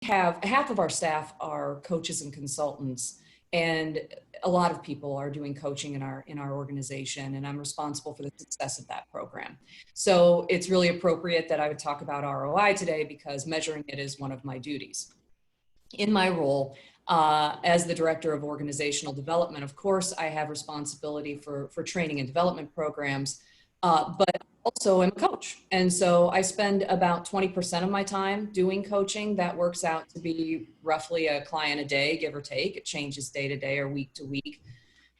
have half of our staff are coaches and consultants, and a lot of people are doing coaching in our organization, and I'm responsible for the success of that program. So it's really appropriate that I would talk about ROI today because measuring it is one of my duties. In my role as the director of organizational development, of course, I have responsibility for training and development programs, but also I'm a coach. And so I spend about 20% of my time doing coaching. That works out to be roughly a client a day, give or take. It changes day to day or week to week.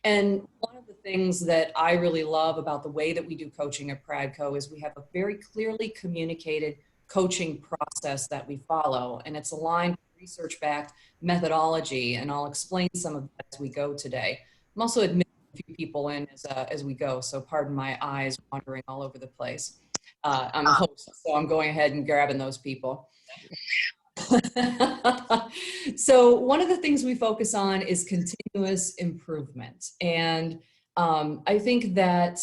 And one of the things that I really love about the way that we do coaching at Pradco is we have a very clearly communicated coaching process that we follow, and it's aligned with research-backed methodology, and I'll explain some of that as we go today. I'm also admitting a few people in as we go, so pardon my eyes wandering all over the place. I'm a host, so I'm going ahead and grabbing those people. So one of the things we focus on is continuous improvement. And I think that,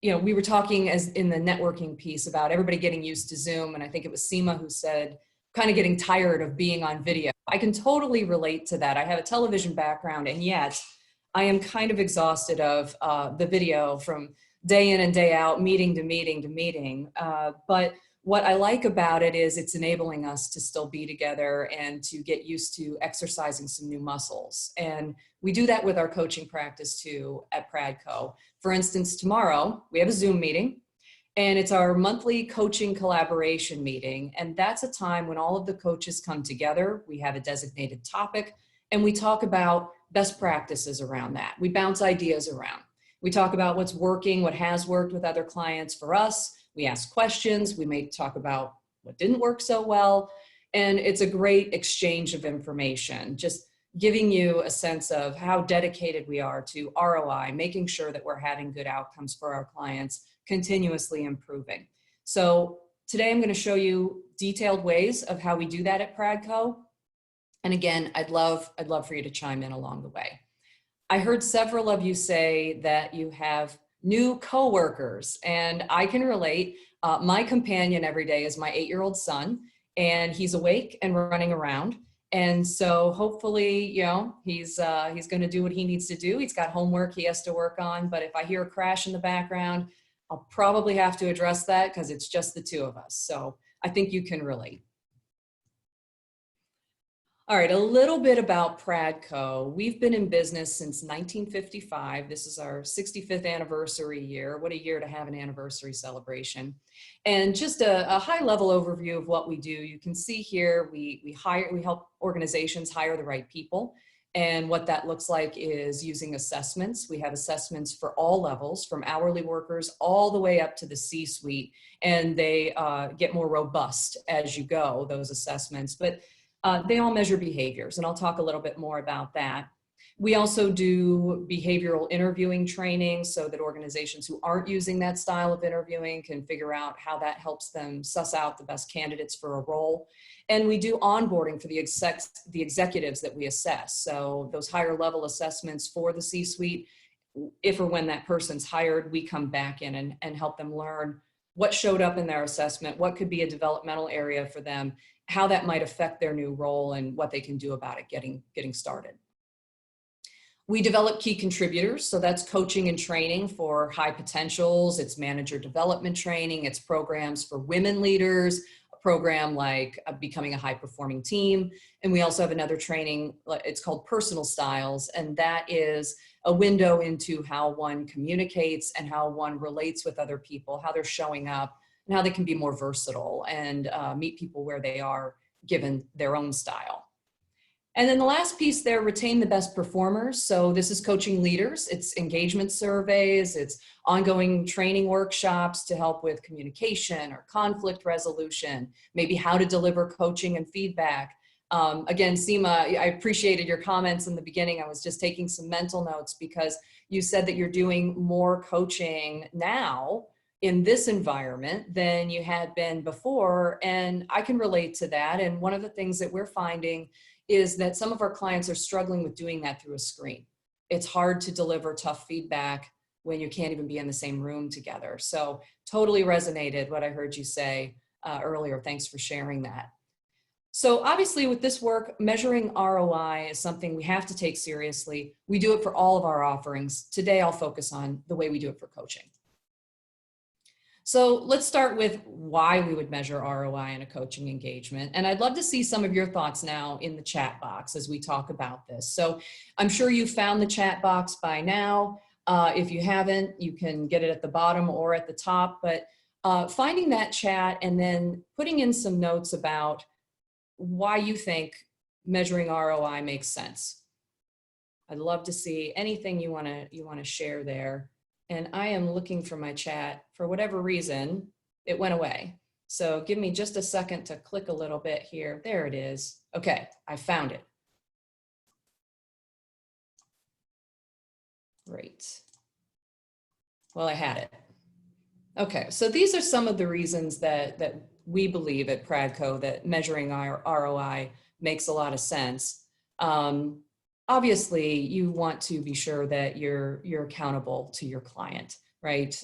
we were talking as in the networking piece about everybody getting used to Zoom. And I think it was Seema who said, kind of getting tired of being on video. I can totally relate to that. I have a television background, and yet I am kind of exhausted of the video from day in and day out, meeting to meeting to meeting. But what I like about it is it's enabling us to still be together and to get used to exercising some new muscles. And we do that with our coaching practice too at Pradco. For instance, tomorrow we have a Zoom meeting, and it's our monthly coaching collaboration meeting. And that's a time when all of the coaches come together. We have a designated topic and we talk about best practices around that. We bounce ideas around. We talk about what's working, what has worked with other clients for us. We ask questions. We may talk about what didn't work so well. And it's a great exchange of information, just giving you a sense of how dedicated we are to ROI, making sure that we're having good outcomes for our clients, continuously improving. So today I'm going to show you detailed ways of how we do that at Pradco. And again, I'd love for you to chime in along the way. I heard several of you say that you have new coworkers, and I can relate. My companion every day is my 8-year-old son, and he's awake and running around. And so hopefully, he's going to do what he needs to do. He's got homework he has to work on, but if I hear a crash in the background, I'll probably have to address that because it's just the two of us. So I think you can relate. All right, a little bit about Pradco. We've been in business since 1955. This is our 65th anniversary year. What a year to have an anniversary celebration. And just a high-level overview of what we do. You can see here we help organizations hire the right people. And what that looks like is using assessments. We have assessments for all levels, from hourly workers all the way up to the C-suite, and they get more robust as you go, those assessments. But they all measure behaviors, and I'll talk a little bit more about that. We also do behavioral interviewing training so that organizations who aren't using that style of interviewing can figure out how that helps them suss out the best candidates for a role. And we do onboarding for the executives that we assess. So those higher level assessments for the C-suite, if or when that person's hired, we come back in and help them learn what showed up in their assessment, what could be a developmental area for them, how that might affect their new role, and what they can do about it getting started. We develop key contributors, so that's coaching and training for high potentials, it's manager development training, it's programs for women leaders, a program like becoming a high performing team, and we also have another training, it's called personal styles, and that is a window into how one communicates and how one relates with other people, how they're showing up, and how they can be more versatile and meet people where they are given their own style. And then the last piece there, retain the best performers. So this is coaching leaders, it's engagement surveys, it's ongoing training workshops to help with communication or conflict resolution, maybe how to deliver coaching and feedback. Again, Seema, I appreciated your comments in the beginning. I was just taking some mental notes because you said that you're doing more coaching now in this environment than you had been before. And I can relate to that. And one of the things that we're finding is that some of our clients are struggling with doing that through a screen. It's hard to deliver tough feedback when you can't even be in the same room together. So totally resonated what I heard you say earlier. Thanks for sharing that. So obviously with this work, measuring ROI is something we have to take seriously. We do it for all of our offerings. Today, I'll focus on the way we do it for coaching. So let's start with why we would measure ROI in a coaching engagement. And I'd love to see some of your thoughts now in the chat box as we talk about this. So I'm sure you've found the chat box by now. If you haven't, you can get it at the bottom or at the top, but finding that chat and then putting in some notes about why you think measuring ROI makes sense. I'd love to see anything you want to share there. And I am looking for my chat. For whatever reason, it went away. So give me just a second to click a little bit here. There it is. Okay, I found it. Great. Well, I had it. Okay, so these are some of the reasons that we believe at Pradco that measuring our ROI makes a lot of sense. Obviously, you want to be sure that you're accountable to your client, right?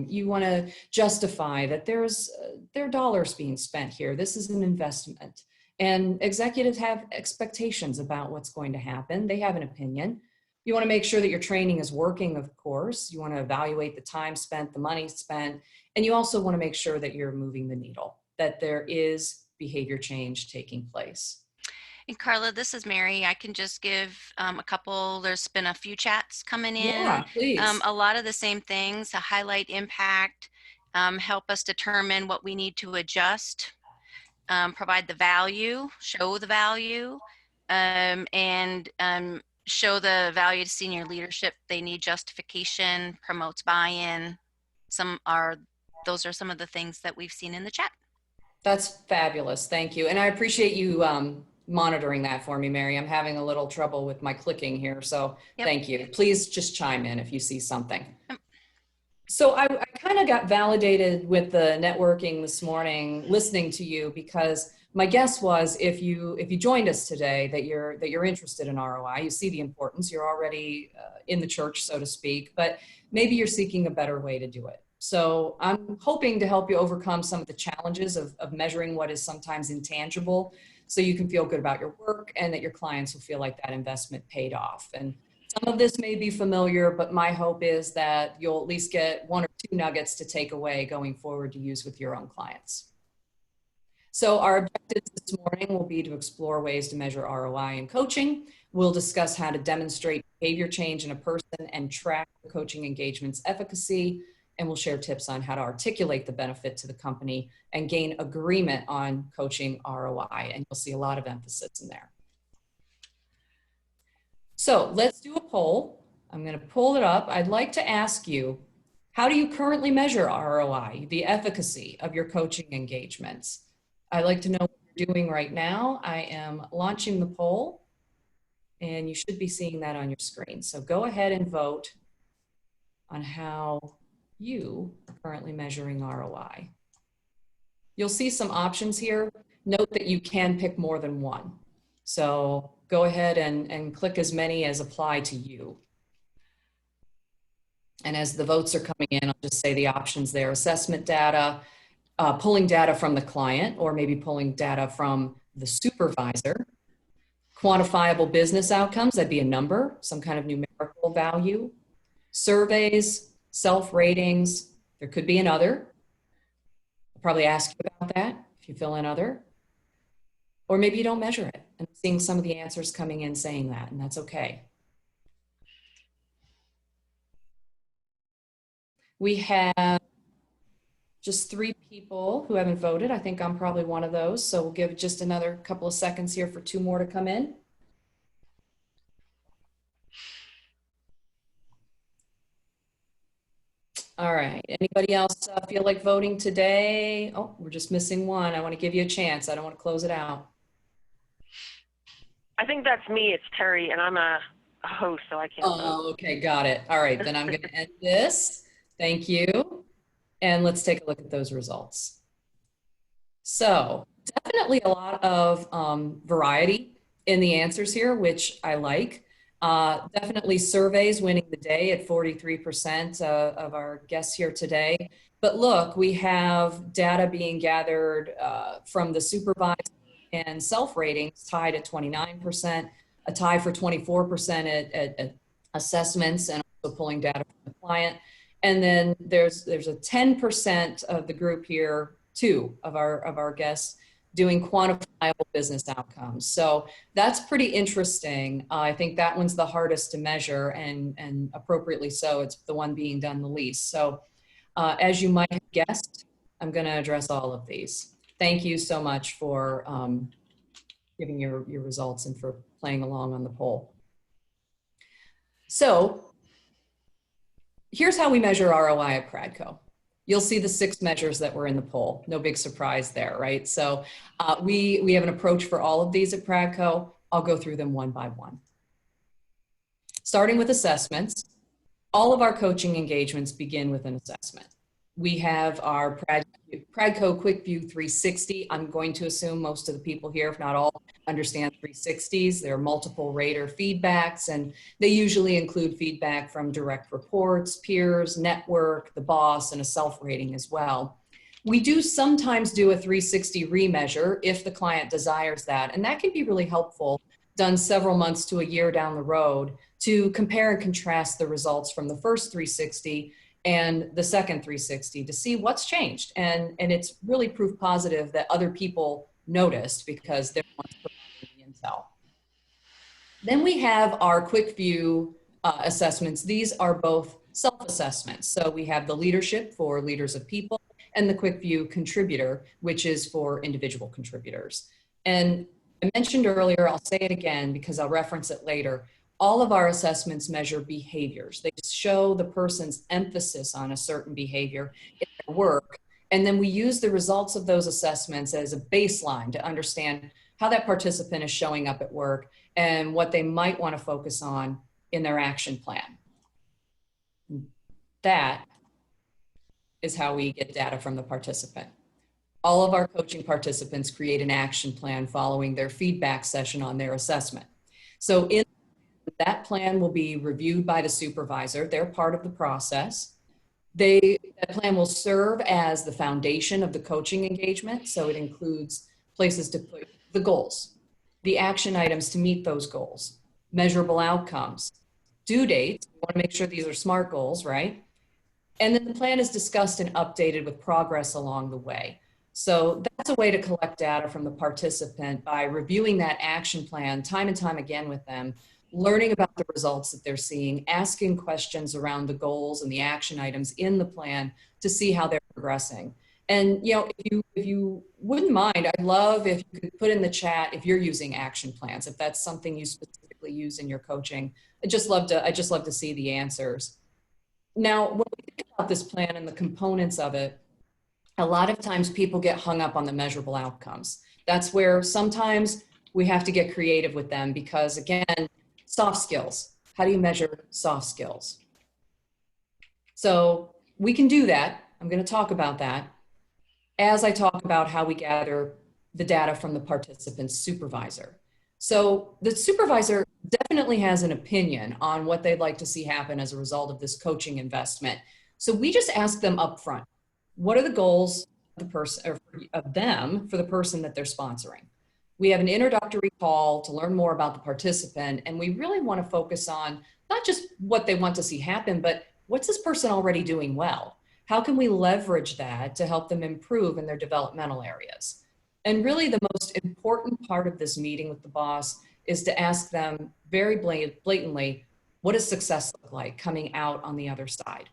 You want to justify that there are dollars being spent here. This is an investment, and executives have expectations about what's going to happen. They have an opinion. You want to make sure that your training is working, of course. You want to evaluate the time spent, the money spent, and you also want to make sure that you're moving the needle, that there is behavior change taking place. And Carla, this is Mary. I can just give a couple, there's been a few chats coming in. Yeah, please. A lot of the same things, to highlight impact, help us determine what we need to adjust, provide the value, show the value, and show the value to senior leadership. They need justification, promotes buy-in. Those are some of the things that we've seen in the chat. That's fabulous. Thank you. And I appreciate you monitoring that for me, Mary. I'm having a little trouble with my clicking here. So Thank you. Please just chime in if you see something. So I kind of got validated with the networking this morning, listening to you, because my guess was if you joined us today that you're interested in ROI, you see the importance, you're already in the church, so to speak, but maybe you're seeking a better way to do it. So I'm hoping to help you overcome some of the challenges of measuring what is sometimes intangible, so you can feel good about your work and that your clients will feel like that investment paid off. And some of this may be familiar, but my hope is that you'll at least get one or two nuggets to take away going forward to use with your own clients. So our objectives this morning will be to explore ways to measure ROI in coaching. We'll discuss how to demonstrate behavior change in a person and track the coaching engagement's efficacy. And we'll share tips on how to articulate the benefit to the company and gain agreement on coaching ROI. And you'll see a lot of emphasis in there. So let's do a poll. I'm going to pull it up. I'd like to ask you, how do you currently measure ROI, the efficacy of your coaching engagements? I'd like to know what you're doing right now. I am launching the poll, and you should be seeing that on your screen. So go ahead and vote on how you are currently measuring ROI. You'll see some options here. Note that you can pick more than one. So go ahead and click as many as apply to you. And as the votes are coming in, I'll just say the options there: assessment data, pulling data from the client, or maybe pulling data from the supervisor, quantifiable business outcomes, that'd be a number, some kind of numerical value, surveys, self-ratings, there could be an other. I'll probably ask you about that if you fill in other. Or maybe you don't measure it. And I'm seeing some of the answers coming in saying that, and that's okay. We have just 3 people who haven't voted. I think I'm probably one of those. So we'll give just another couple of seconds here for 2 more to come in. All right. Anybody else feel like voting today? Oh, we're just missing one. I want to give you a chance. I don't want to close it out. I think that's me. It's Terry, and I'm a host, so I can't vote. Oh, okay. Got it. All right. Then I'm going to end this. Thank you. And let's take a look at those results. So definitely a lot of variety in the answers here, which I like. Definitely surveys winning the day at 43% of our guests here today. But look, we have data being gathered from the supervisor, and self-ratings tied at 29%, a tie for 24% at assessments and also pulling data from the client. And then there's a 10% of the group here, two of our guests, doing quantifiable business outcomes. So that's pretty interesting. I think that one's the hardest to measure, and appropriately so. It's the one being done the least. So as you might have guessed, I'm going to address all of these. Thank you so much for giving your results and for playing along on the poll. So here's how we measure ROI at Pradco. You'll see the 6 measures that were in the poll. No big surprise there, right? So we have an approach for all of these at Pradco. I'll go through them one by one. Starting with assessments, all of our coaching engagements begin with an assessment. We have our Pradco Quick View 360. I'm going to assume most of the people here, if not all, understand 360s. There are multiple rater feedbacks, and they usually include feedback from direct reports, peers, network, the boss, and a self-rating as well. We do sometimes do a 360 remeasure if the client desires that, and that can be really helpful, done several months to a year down the road, to compare and contrast the results from the first 360 and the second 360 to see what's changed. And it's really proof positive that other people noticed because they're the ones providing the intel. Then we have our quick view assessments. These are both self-assessments. So we have the leadership for leaders of people and the quick view contributor, which is for individual contributors. And I mentioned earlier, I'll say it again because I'll reference it later, all of our assessments measure behaviors. They show the person's emphasis on a certain behavior in their work. And then we use the results of those assessments as a baseline to understand how that participant is showing up at work and what they might want to focus on in their action plan. That is how we get data from the participant. All of our coaching participants create an action plan following their feedback session on their assessment. So that plan will be reviewed by the supervisor. They're part of the process. That plan will serve as the foundation of the coaching engagement. So it includes places to put the goals, the action items to meet those goals, measurable outcomes, due dates. We want to make sure these are SMART goals, right? And then the plan is discussed and updated with progress along the way. So that's a way to collect data from the participant by reviewing that action plan time and time again with them, learning about the results that they're seeing, asking questions around the goals and the action items in the plan to see how they're progressing. And you know, if you wouldn't mind, I'd love if you could put in the chat if you're using action plans, if that's something you specifically use in your coaching. I'd just love to see the answers. Now, when we think about this plan and the components of it, a lot of times people get hung up on the measurable outcomes. That's where sometimes we have to get creative with them because, again, soft skills. How do you measure soft skills? So we can do that. I'm going to talk about that as I talk about how we gather the data from the participant's supervisor. So the supervisor definitely has an opinion on what they'd like to see happen as a result of this coaching investment. So we just ask them up front, what are the goals of the person, or of them, for the person that they're sponsoring? We have an introductory call to learn more about the participant, and we really want to focus on not just what they want to see happen, but what's this person already doing well? How can we leverage that to help them improve in their developmental areas? And really the most important part of this meeting with the boss is to ask them very blatantly, what does success look like coming out on the other side?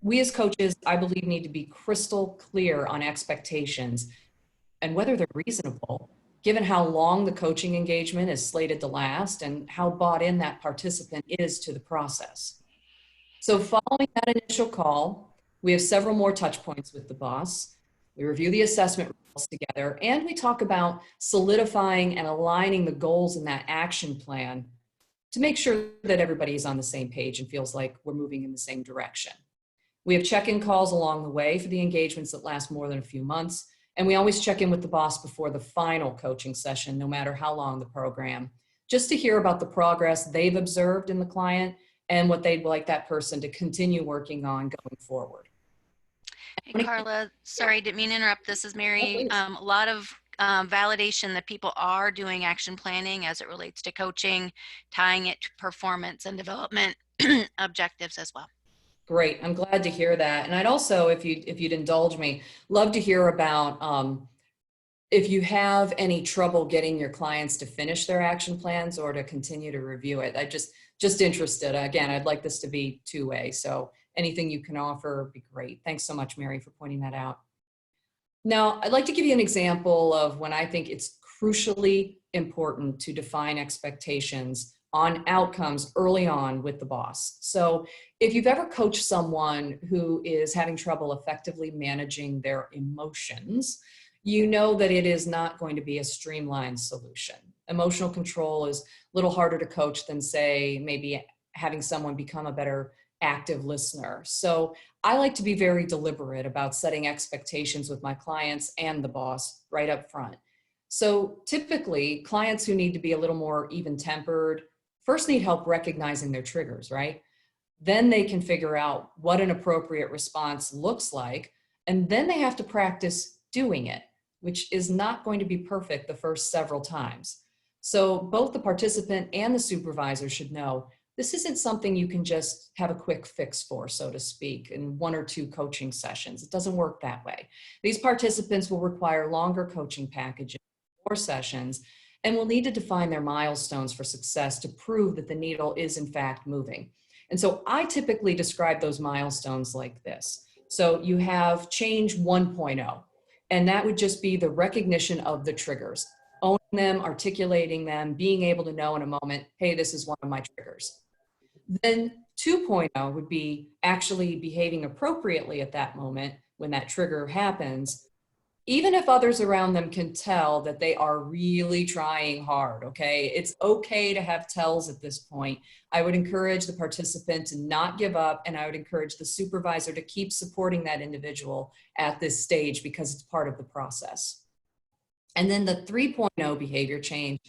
We as coaches, I believe, need to be crystal clear on expectations and whether they're reasonable, given how long the coaching engagement is slated to last and how bought in that participant is to the process. So following that initial call, we have several more touch points with the boss. We review the assessment results together, and we talk about solidifying and aligning the goals in that action plan to make sure that everybody is on the same page and feels like we're moving in the same direction. We have check-in calls along the way for the engagements that last more than a few months. And we always check in with the boss before the final coaching session, no matter how long the program, just to hear about the progress they've observed in the client and what they'd like that person to continue working on going forward. Hey, Carla, sorry, didn't mean to interrupt. This is Mary. A lot of validation that people are doing action planning as it relates to coaching, tying it to performance and development objectives as well. Great. I'm glad to hear that. And I'd also, if you'd indulge me, love to hear about if you have any trouble getting your clients to finish their action plans or to continue to review it. I just interested. Again, I'd like this to be two-way. So anything you can offer would be great. Thanks so much, Mary, for pointing that out. Now, I'd like to give you an example of when I think it's crucially important to define expectations on outcomes early on with the boss. So if you've ever coached someone who is having trouble effectively managing their emotions, you know that it is not going to be a streamlined solution. Emotional control is a little harder to coach than, say, maybe having someone become a better active listener. So I like to be very deliberate about setting expectations with my clients and the boss right up front. So typically, clients who need to be a little more even-tempered first need help recognizing their triggers, right? Then they can figure out what an appropriate response looks like, and then they have to practice doing it, which is not going to be perfect the first several times. So both the participant and the supervisor should know this isn't something you can just have a quick fix for, so to speak, in 1 or 2 coaching sessions. It doesn't work that way. These participants will require longer coaching packages, more sessions, and will need to define their milestones for success to prove that the needle is in fact moving. And so I typically describe those milestones like this. So you have change 1.0, and that would just be the recognition of the triggers, owning them, articulating them, being able to know in a moment, hey, this is one of my triggers. Then 2.0 would be actually behaving appropriately at that moment when that trigger happens, even if others around them can tell that they are really trying hard, okay? It's okay to have tells at this point. I would encourage the participant to not give up, and I would encourage the supervisor to keep supporting that individual at this stage because it's part of the process. And then the 3.0 behavior change,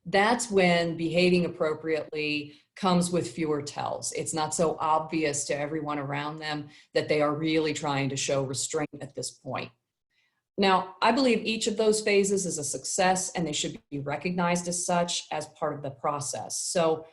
that's when behaving appropriately comes with fewer tells. It's not so obvious to everyone around them that they are really trying to show restraint at this point. Now, I believe each of those phases is a success and they should be recognized as such as part of the process. So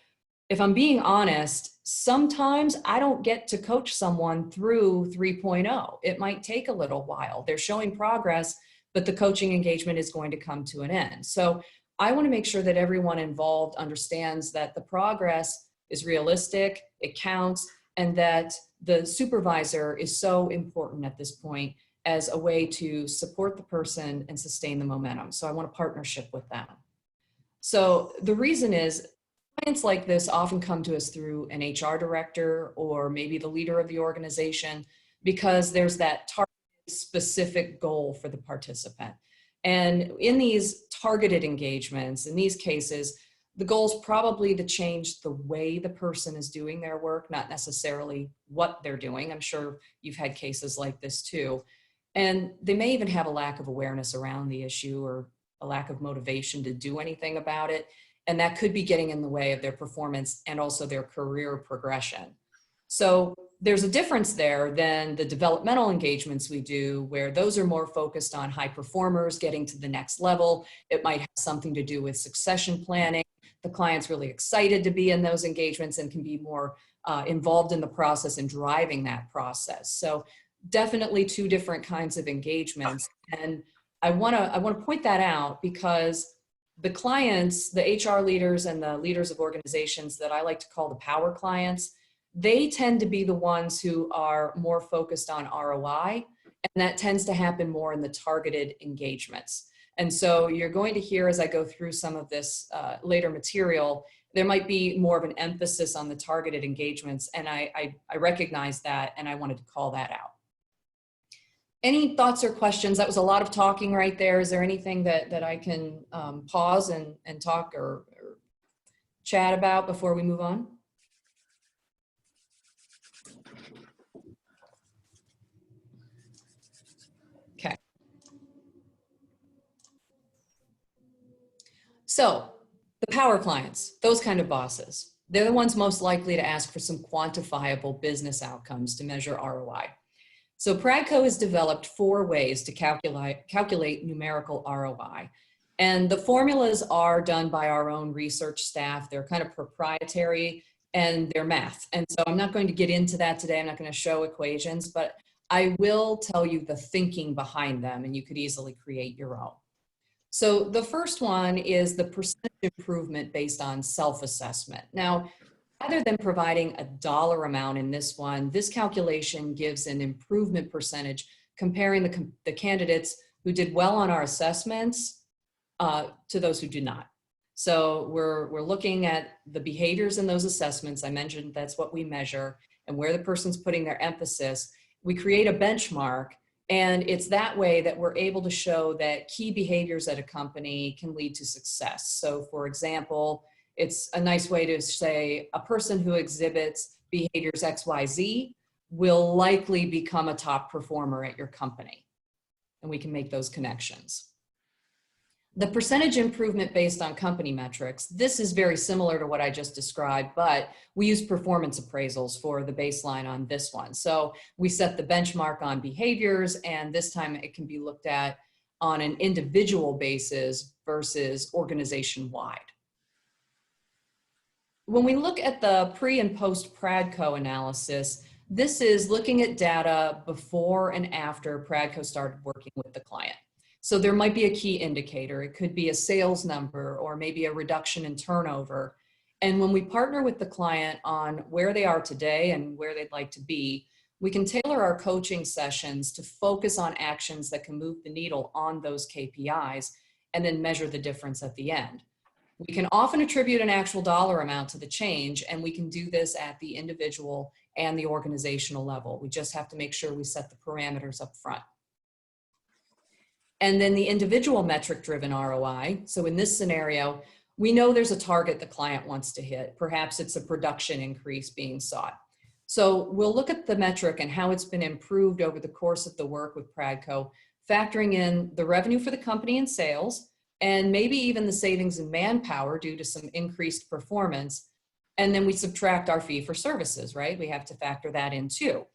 if I'm being honest, sometimes I don't get to coach someone through 3.0. It might take a little while. They're showing progress, but the coaching engagement is going to come to an end. So I want to make sure that everyone involved understands that the progress is realistic, it counts, and that the supervisor is so important at this point as a way to support the person and sustain the momentum. So I want a partnership with them. So the reason is clients like this often come to us through an HR director or maybe the leader of the organization because there's that targeted specific goal for the participant. And in these targeted engagements, in these cases, the goal is probably to change the way the person is doing their work, not necessarily what they're doing. I'm sure you've had cases like this too. And they may even have a lack of awareness around the issue or a lack of motivation to do anything about it. And that could be getting in the way of their performance and also their career progression. So there's a difference there than the developmental engagements we do, where those are more focused on high performers getting to the next level. It might have something to do with succession planning. The client's really excited to be in those engagements and can be more involved in the process and driving that process. So definitely 2 different kinds of engagements. And I want to point that out because the clients, the HR leaders and the leaders of organizations that I like to call the power clients, they tend to be the ones who are more focused on ROI, and that tends to happen more in the targeted engagements. And so you're going to hear as I go through some of this later material, there might be more of an emphasis on the targeted engagements, and I recognize that, and I wanted to call that out. Any thoughts or questions? That was a lot of talking right there. Is there anything that I can pause and talk or chat about before we move on? Okay. So the power clients, those kind of bosses, they're the ones most likely to ask for some quantifiable business outcomes to measure ROI. So Pradco has developed 4 ways to calculate numerical ROI. And the formulas are done by our own research staff. They're kind of proprietary and they're math. And so I'm not going to get into that today. I'm not going to show equations, but I will tell you the thinking behind them, and you could easily create your own. So the first one is the percentage improvement based on self-assessment. Now, rather than providing a dollar amount in this one, this calculation gives an improvement percentage comparing the candidates who did well on our assessments to those who did not. So we're looking at the behaviors in those assessments. I mentioned that's what we measure, and where the person's putting their emphasis. We create a benchmark, and it's that way that we're able to show that key behaviors at a company can lead to success. So for example, it's a nice way to say a person who exhibits behaviors XYZ will likely become a top performer at your company. And we can make those connections. The percentage improvement based on company metrics, this is very similar to what I just described, but we use performance appraisals for the baseline on this one. So we set the benchmark on behaviors, and this time it can be looked at on an individual basis versus organization-wide. When we look at the pre and post Pradco analysis, this is looking at data before and after Pradco started working with the client. So there might be a key indicator. It could be a sales number or maybe a reduction in turnover. And when we partner with the client on where they are today and where they'd like to be, we can tailor our coaching sessions to focus on actions that can move the needle on those KPIs and then measure the difference at the end. We can often attribute an actual dollar amount to the change, and we can do this at the individual and the organizational level. We just have to make sure we set the parameters up front. And then the individual metric-driven ROI. So in this scenario, we know there's a target the client wants to hit. Perhaps it's a production increase being sought. So we'll look at the metric and how it's been improved over the course of the work with Pradco, factoring in the revenue for the company and sales, and maybe even the savings in manpower due to some increased performance. And then we subtract our fee for services, right? We have to factor that in too.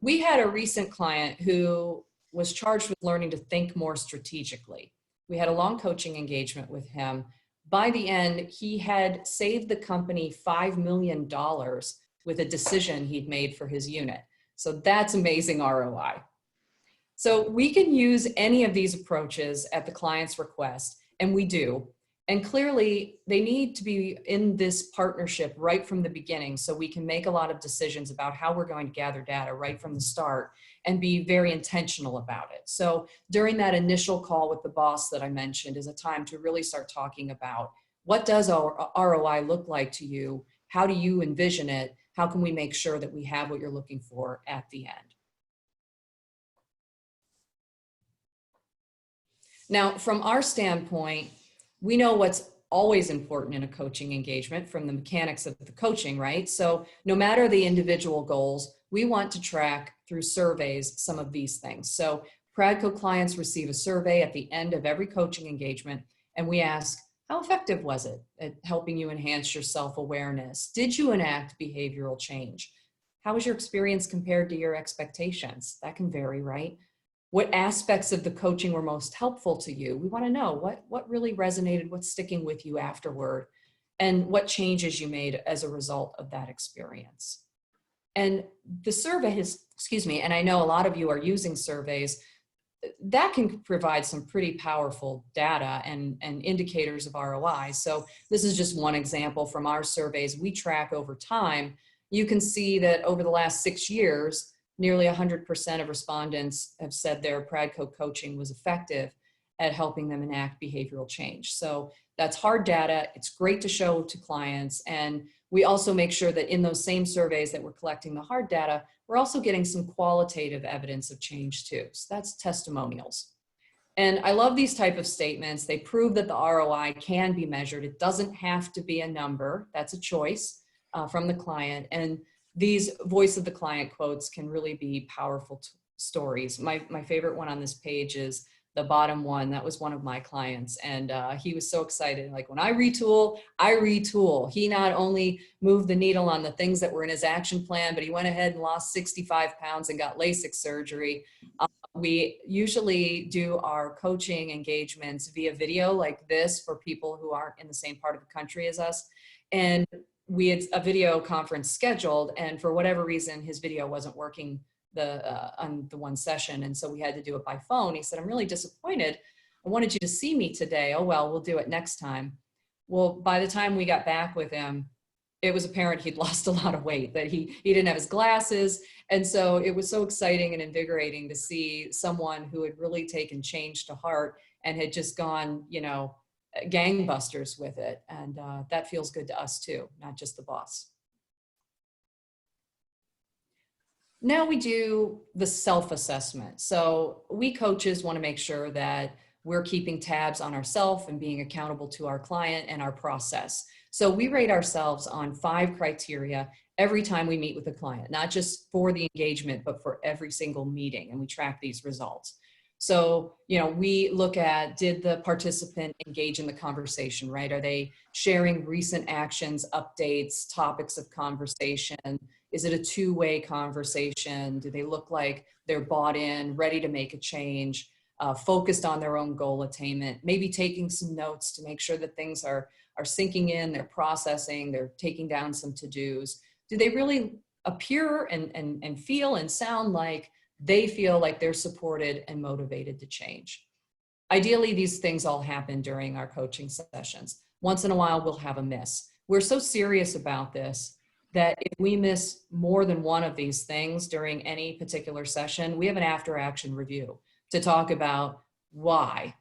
We had a recent client who was charged with learning to think more strategically. We had a long coaching engagement with him. By the end, he had saved the company $5 million with a decision he'd made for his unit. So that's amazing ROI. So we can use any of these approaches at the client's request, and we do. And clearly, they need to be in this partnership right from the beginning so we can make a lot of decisions about how we're going to gather data right from the start and be very intentional about it. So during that initial call with the boss that I mentioned is a time to really start talking about what does our ROI look like to you? How do you envision it? How can we make sure that we have what you're looking for at the end? Now, from our standpoint, we know what's always important in a coaching engagement from the mechanics of the coaching, right? So no matter the individual goals, we want to track through surveys some of these things. So Pradco clients receive a survey at the end of every coaching engagement, and we ask, how effective was it at helping you enhance your self-awareness? Did you enact behavioral change? How was your experience compared to your expectations? That can vary, right? What aspects of the coaching were most helpful to you? We want to know what really resonated, what's sticking with you afterward, and what changes you made as a result of that experience. And the survey is, and I know a lot of you are using surveys, that can provide some pretty powerful data and indicators of ROI. So this is just one example from our surveys we track over time. You can see that over the last 6 years, nearly 100% of respondents have said their Pradco coaching was effective at helping them enact behavioral change. So that's hard data. It's great to show to clients. And we also make sure that in those same surveys that we're collecting the hard data, we're also getting some qualitative evidence of change too. So that's testimonials. And I love these type of statements. They prove that the ROI can be measured. It doesn't have to be a number. That's a choice from the client. And these voice of the client quotes can really be powerful stories. My favorite one on this page is, the bottom one, that was one of my clients. And he was so excited. Like, when I retool, I retool. He not only moved the needle on the things that were in his action plan, but he went ahead and lost 65 pounds and got LASIK surgery. We usually do our coaching engagements via video like this for people who aren't in the same part of the country as us. And we had a video conference scheduled, and for whatever reason, his video wasn't working on the one session. And so we had to do it by phone. He said, "I'm really disappointed. I wanted you to see me today." "Oh, well, we'll do it next time." Well, by the time we got back with him, it was apparent he'd lost a lot of weight, that he didn't have his glasses. And so it was so exciting and invigorating to see someone who had really taken change to heart and had just gone, you know, gangbusters with it. And that feels good to us too, not just the boss. Now we do the self-assessment. So we coaches want to make sure that we're keeping tabs on ourselves and being accountable to our client and our process. So we rate ourselves on 5 criteria every time we meet with a client, not just for the engagement, but for every single meeting, and we track these results. So, you know, we look at, did the participant engage in the conversation, right? Are they sharing recent actions, updates, topics of conversation? Is it a two-way conversation? Do they look like they're bought in, ready to make a change, focused on their own goal attainment, maybe taking some notes to make sure that things are sinking in, they're processing, they're taking down some to-dos? Do they really appear and feel and sound like they feel like they're supported and motivated to change? Ideally, these things all happen during our coaching sessions. Once in a while, we'll have a miss. We're so serious about this that if we miss more than one of these things during any particular session, we have an after-action review to talk about why,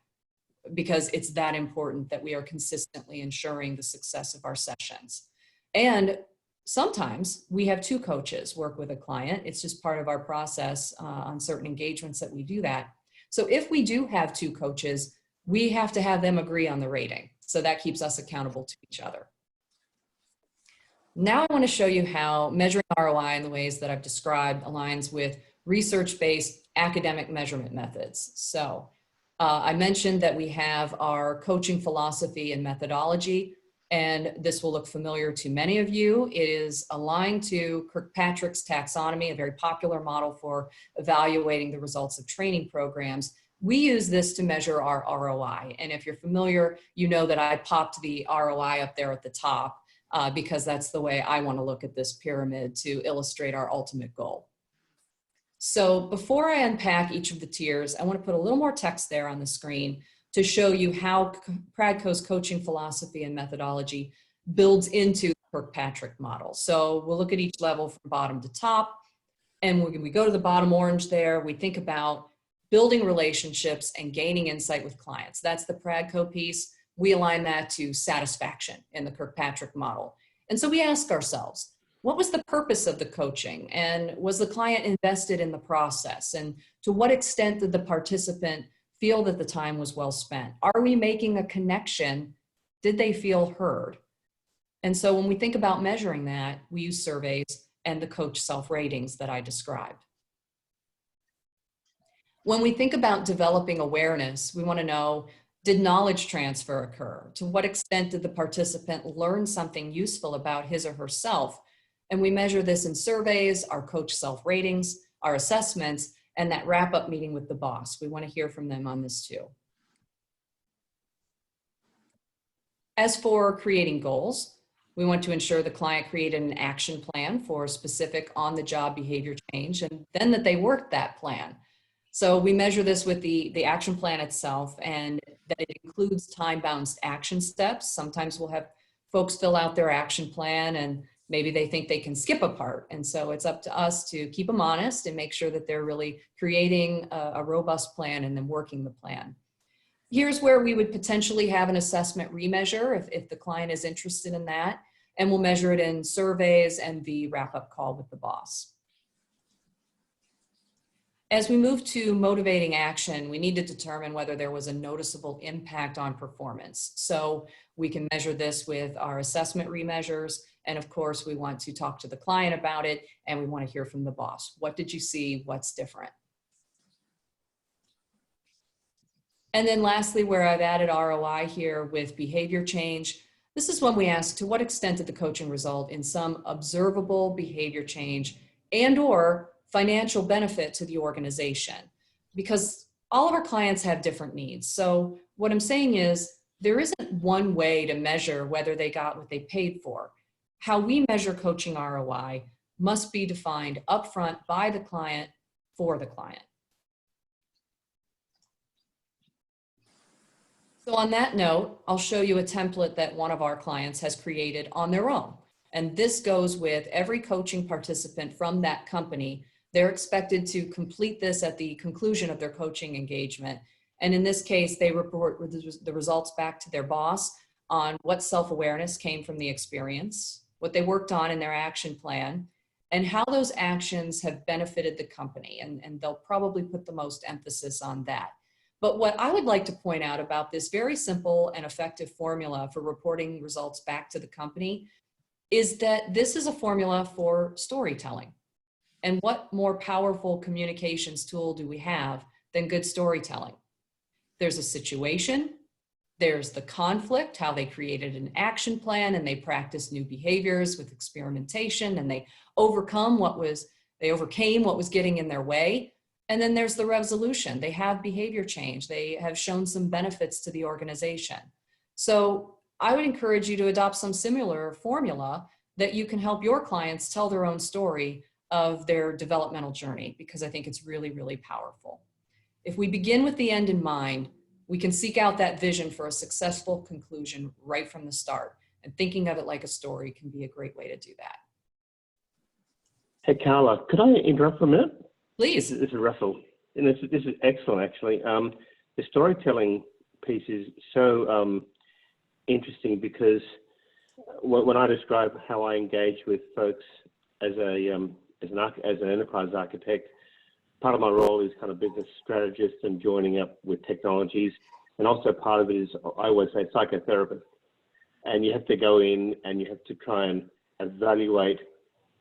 because it's that important that we are consistently ensuring the success of our sessions. And sometimes we have 2 coaches work with a client. It's just part of our process on certain engagements that we do that. So if we do have 2 coaches, we have to have them agree on the rating. So that keeps us accountable to each other. Now I want to show you how measuring ROI in the ways that I've described aligns with research-based academic measurement methods. So I mentioned that we have our coaching philosophy and methodology, and this will look familiar to many of you. It is aligned to Kirkpatrick's taxonomy, a very popular model for evaluating the results of training programs. We use this to measure our ROI. And if you're familiar, you know that I popped the ROI up there at the top because that's the way I want to look at this pyramid to illustrate our ultimate goal. So before I unpack each of the tiers, I want to put a little more text there on the screen to show you how Pradco's coaching philosophy and methodology builds into the Kirkpatrick model. So we'll look at each level from bottom to top. And when we go to the bottom orange there, we think about building relationships and gaining insight with clients. That's the Pradco piece. We align that to satisfaction in the Kirkpatrick model. And so we ask ourselves, what was the purpose of the coaching? And was the client invested in the process? And to what extent did the participant feel that the time was well spent? Are we making a connection? Did they feel heard? And so when we think about measuring that, we use surveys and the coach self-ratings that I described. When we think about developing awareness, we want to know, did knowledge transfer occur? To what extent did the participant learn something useful about his or herself? And we measure this in surveys, our coach self-ratings, our assessments, and that wrap-up meeting with the boss. We want to hear from them on this too. As for creating goals, we want to ensure the client created an action plan for specific on-the-job behavior change, and then that they worked that plan. So we measure this with the action plan itself, and that it includes time-bound action steps. Sometimes we'll have folks fill out their action plan and maybe they think they can skip a part. And so it's up to us to keep them honest and make sure that they're really creating a robust plan and then working the plan. Here's where we would potentially have an assessment remeasure if the client is interested in that. And we'll measure it in surveys and the wrap-up call with the boss. As we move to motivating action, we need to determine whether there was a noticeable impact on performance. So we can measure this with our assessment remeasures. And of course, we want to talk to the client about it, and we want to hear from the boss. What did you see? What's different? And then lastly, where I've added ROI here with behavior change, this is when we ask, to what extent did the coaching result in some observable behavior change and or financial benefit to the organization? Because all of our clients have different needs. So what I'm saying is there isn't one way to measure whether they got what they paid for. How we measure coaching ROI must be defined upfront by the client for the client. So on that note, I'll show you a template that one of our clients has created on their own. And this goes with every coaching participant from that company. They're expected to complete this at the conclusion of their coaching engagement. And in this case, they report the results back to their boss on what self-awareness came from the experience, what they worked on in their action plan, and how those actions have benefited the company. And they'll probably put the most emphasis on that. But what I would like to point out about this very simple and effective formula for reporting results back to the company is that this is a formula for storytelling. And what more powerful communications tool do we have than good storytelling? There's a situation, there's the conflict, how they created an action plan and they practiced new behaviors with experimentation and they overcame what was getting in their way. And then there's the resolution. They have behavior change. They have shown some benefits to the organization. So I would encourage you to adopt some similar formula that you can help your clients tell their own story of their developmental journey, because I think it's really, really powerful. If we begin with the end in mind, we can seek out that vision for a successful conclusion right from the start. And thinking of it like a story can be a great way to do that. Hey, Carla, could I interrupt for a minute? Please. This is Russell, and this is excellent, actually. The storytelling piece is so interesting because when I describe how I engage with folks as an enterprise architect, part of my role is kind of business strategist and joining up with technologies, and also part of it is, I always say, psychotherapist. And you have to go in and you have to try and evaluate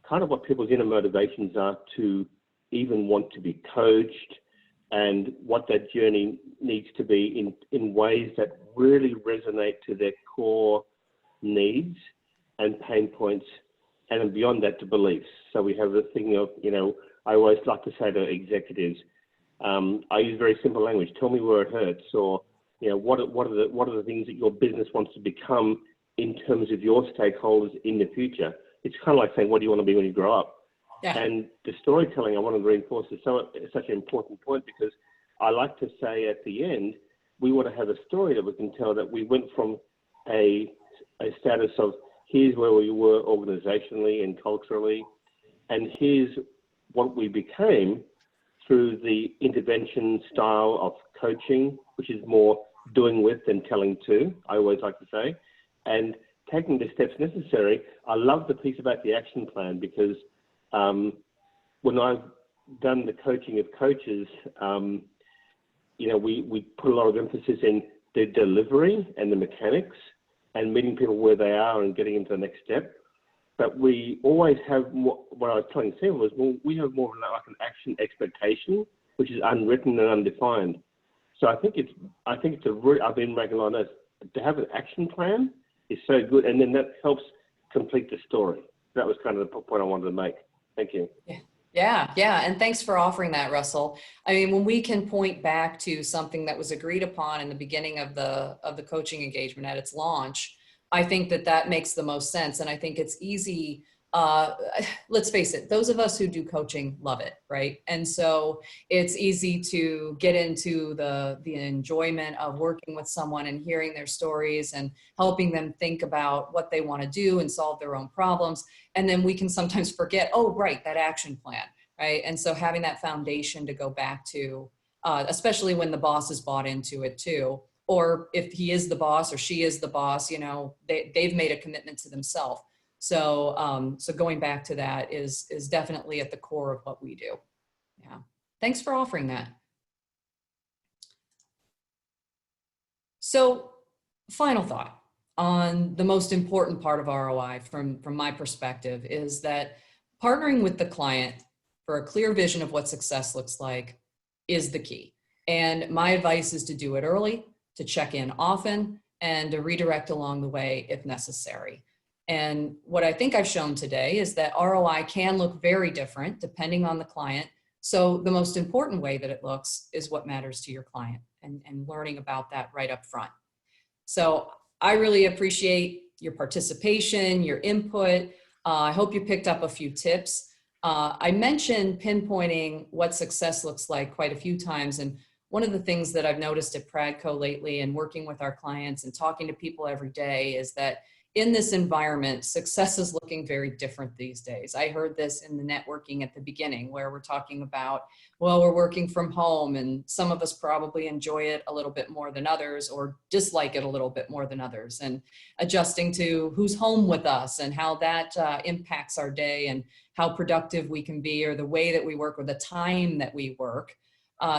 kind of what people's inner motivations are to even want to be coached, and what that journey needs to be in ways that really resonate to their core needs and pain points, and then beyond that to beliefs. So we have the thing of, I always like to say to executives, I use very simple language. Tell me where it hurts, or what are the things that your business wants to become in terms of your stakeholders in the future. It's kind of like saying, what do you want to be when you grow up? Yeah. And the storytelling I want to reinforce is such an important point, because I like to say at the end, we want to have a story that we can tell that we went from a status of here's where we were organizationally and culturally, and here's what we became through the intervention style of coaching, which is more doing with than telling to, I always like to say, and taking the steps necessary. I love the piece about the action plan, because when I've done the coaching of coaches, we put a lot of emphasis in the delivery and the mechanics and meeting people where they are and getting into the next step. But we always have more, what I was trying to say was, we have more like an action expectation, which is unwritten and undefined. So I think it's I've been making a lot of notes. To have an action plan is so good, and then that helps complete the story. That was kind of the point I wanted to make. Thank you. Yeah. And thanks for offering that, Russell. I mean, when we can point back to something that was agreed upon in the beginning of the coaching engagement at its launch, I think that makes the most sense. And I think it's easy. Let's face it, those of us who do coaching love it, right? And so it's easy to get into the enjoyment of working with someone and hearing their stories and helping them think about what they want to do and solve their own problems. And then we can sometimes forget, oh, right, that action plan, right? And so having that foundation to go back to, especially when the boss is bought into it too, or if he is the boss or she is the boss, they've made a commitment to themselves. So, so going back to that is definitely at the core of what we do. Yeah. Thanks for offering that. So final thought on the most important part of ROI from my perspective is that partnering with the client for a clear vision of what success looks like is the key. And my advice is to do it early, to check in often, and to redirect along the way if necessary. And what I think I've shown today is that ROI can look very different depending on the client. So the most important way that it looks is what matters to your client, and learning about that right up front. So I really appreciate your participation, your input. I hope you picked up a few tips. I mentioned pinpointing what success looks like quite a few times. And one of the things that I've noticed at Pradco lately and working with our clients and talking to people every day is that in this environment, success is looking very different these days. I heard this in the networking at the beginning where we're talking about, well, we're working from home and some of us probably enjoy it a little bit more than others or dislike it a little bit more than others, and adjusting to who's home with us and how that impacts our day and how productive we can be, or the way that we work or the time that we work.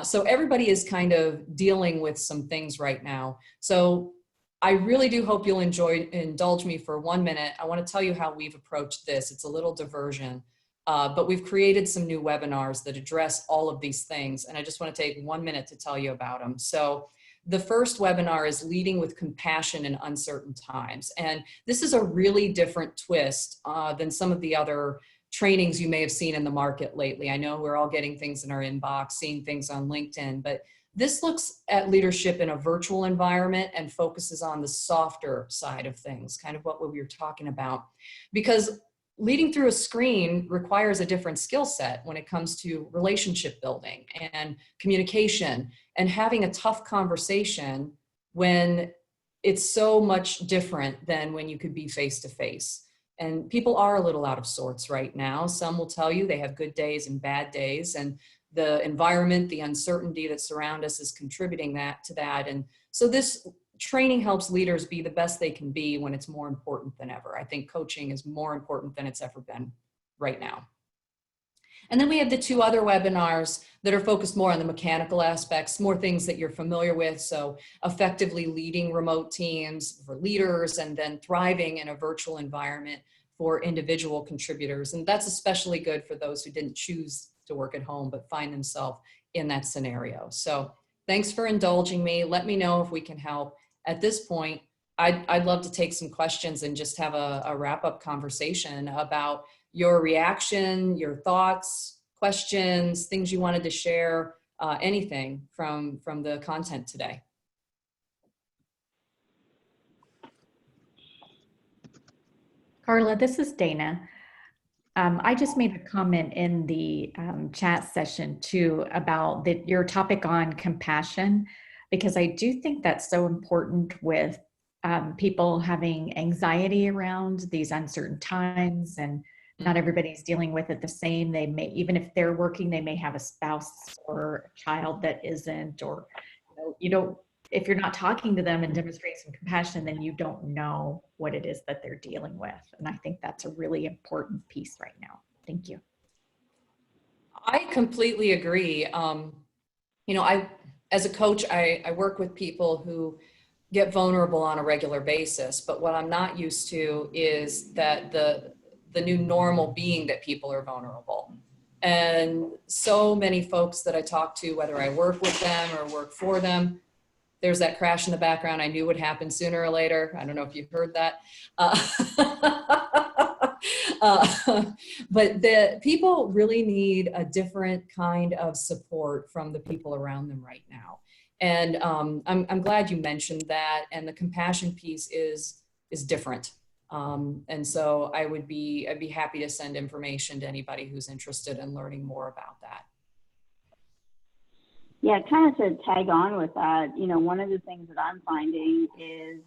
So everybody is kind of dealing with some things right now. So I really do hope you'll indulge me for 1 minute. I want to tell you how we've approached this. It's a little diversion, but we've created some new webinars that address all of these things. And I just want to take 1 minute to tell you about them. So the first webinar is Leading with Compassion in Uncertain Times. And this is a really different twist than some of the other trainings you may have seen in the market lately. I know we're all getting things in our inbox, seeing things on LinkedIn, but this looks at leadership in a virtual environment and focuses on the softer side of things, kind of what we were talking about. Because leading through a screen requires a different skill set when it comes to relationship building and communication and having a tough conversation when it's so much different than when you could be face to face. And people are a little out of sorts right now. Some will tell you they have good days and bad days, and the environment, the uncertainty that surround us is contributing to that. And so this training helps leaders be the best they can be when it's more important than ever. I think coaching is more important than it's ever been right now. And then we have the two other webinars that are focused more on the mechanical aspects, more things that you're familiar with. So effectively leading remote teams for leaders, and then thriving in a virtual environment for individual contributors. And that's especially good for those who didn't choose to work at home, but find themselves in that scenario. So thanks for indulging me. Let me know if we can help. At this point, I'd love to take some questions and just have a wrap-up conversation about your reaction, your thoughts, questions, things you wanted to share, anything from the content today. Carla, this is Dana. I just made a comment in the chat session too about your topic on compassion, because I do think that's so important with people having anxiety around these uncertain times, and not everybody's dealing with it the same. They may, even if they're working, they may have a spouse or a child that isn't, or if you're not talking to them and demonstrating some compassion, then you don't know what it is that they're dealing with. And I think that's a really important piece right now. Thank you. I completely agree. As a coach, I work with people who get vulnerable on a regular basis, but what I'm not used to is that the new normal being that people are vulnerable. And so many folks that I talk to, whether I work with them or work for them, there's that crash in the background. I knew would happen sooner or later. I don't know if you've heard that. But the people really need a different kind of support from the people around them right now. And I'm glad you mentioned that. And the compassion piece is different. And so I'd be happy to send information to anybody who's interested in learning more about that. Yeah, kind of to tag on with that, one of the things that I'm finding is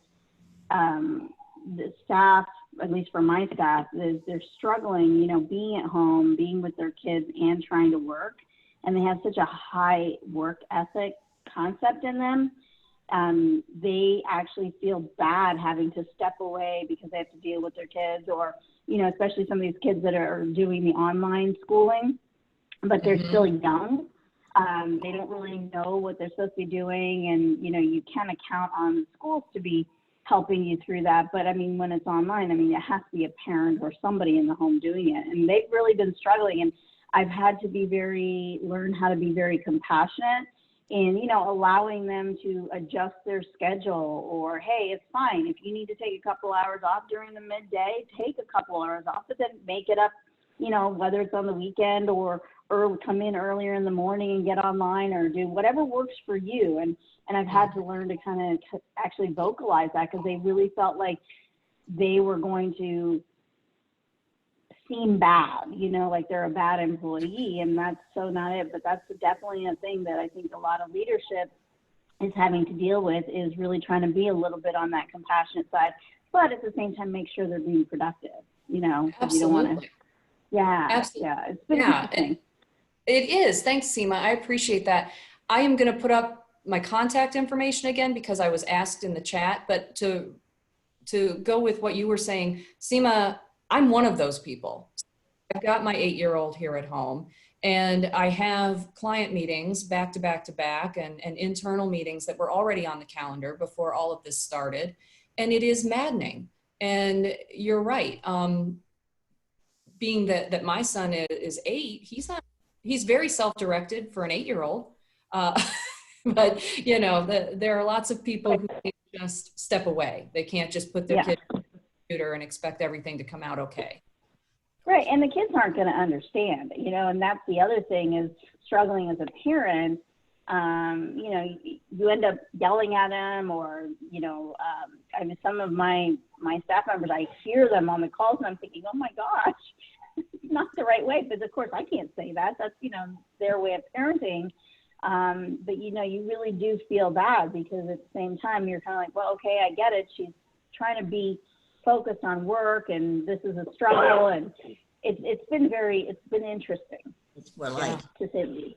the staff, at least for my staff, is they're struggling, being at home, being with their kids and trying to work. And they have such a high work ethic concept in them. They actually feel bad having to step away because they have to deal with their kids, or, especially some of these kids that are doing the online schooling, but they're still young. They don't really know what they're supposed to be doing, and you kind of count on the schools to be helping you through that. But I mean, when it's online, it has to be a parent or somebody in the home doing it, and they've really been struggling. And I've had to learn how to be very compassionate in, you know, allowing them to adjust their schedule, or, hey, it's fine. If you need to take a couple hours off during the midday, take a couple hours off, but then make it up, you know, whether it's on the weekend or come in earlier in the morning and get online, or do whatever works for you. And I've had to learn to kind of actually vocalize that, because they really felt like they were going to seem bad, you know, like they're a bad employee, and that's so not it. But that's definitely a thing that I think a lot of leadership is having to deal with, is really trying to be a little bit on that compassionate side, but at the same time make sure they're being productive, you know. Absolutely. You don't want to, yeah, Absolutely. yeah, it's been interesting. It is. Thanks, Seema. I appreciate that. I am going to put up my contact information again because I was asked in the chat, but to go with what you were saying, Seema, I'm one of those people. I've got my 8-year-old here at home, and I have client meetings back to back to back, and internal meetings that were already on the calendar before all of this started. And it is maddening. And you're right. Being that my son is 8, he's very self-directed for an 8-year-old. But you know, there are lots of people who can't just step away. They can't just put their kid on the computer and expect everything to come out okay. Right, and the kids aren't going to understand, you know, and that's the other thing, is struggling as a parent. You know, you end up yelling at them, or, you know, I mean, some of my staff members, I hear them on the calls and I'm thinking, oh my gosh, not the right way. But of course I can't say that. That's, you know, their way of parenting. But, you know, you really do feel bad, because at the same time you're kind of like, well, okay, I get it. She's trying to be focused on work, and this is a struggle, and it's been interesting. It's to say the least.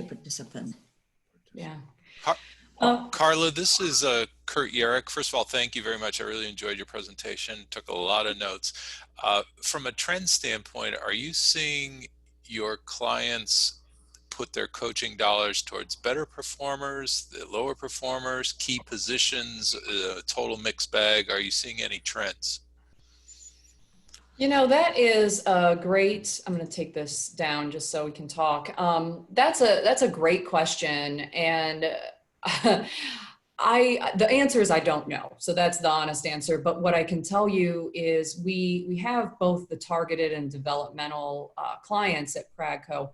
participant. Yeah. Carla, this is Kurt Yerrick. First of all, thank you very much. I really enjoyed your presentation. Took a lot of notes. From a trend standpoint, are you seeing your clients put their coaching dollars towards better performers, the lower performers, key positions, total mixed bag? Are you seeing any trends? You know, that is a great, I'm going to take this down just so we can talk. That's a great question. And the answer is I don't know. So that's the honest answer. But what I can tell you is we have both the targeted and developmental clients at Pradco.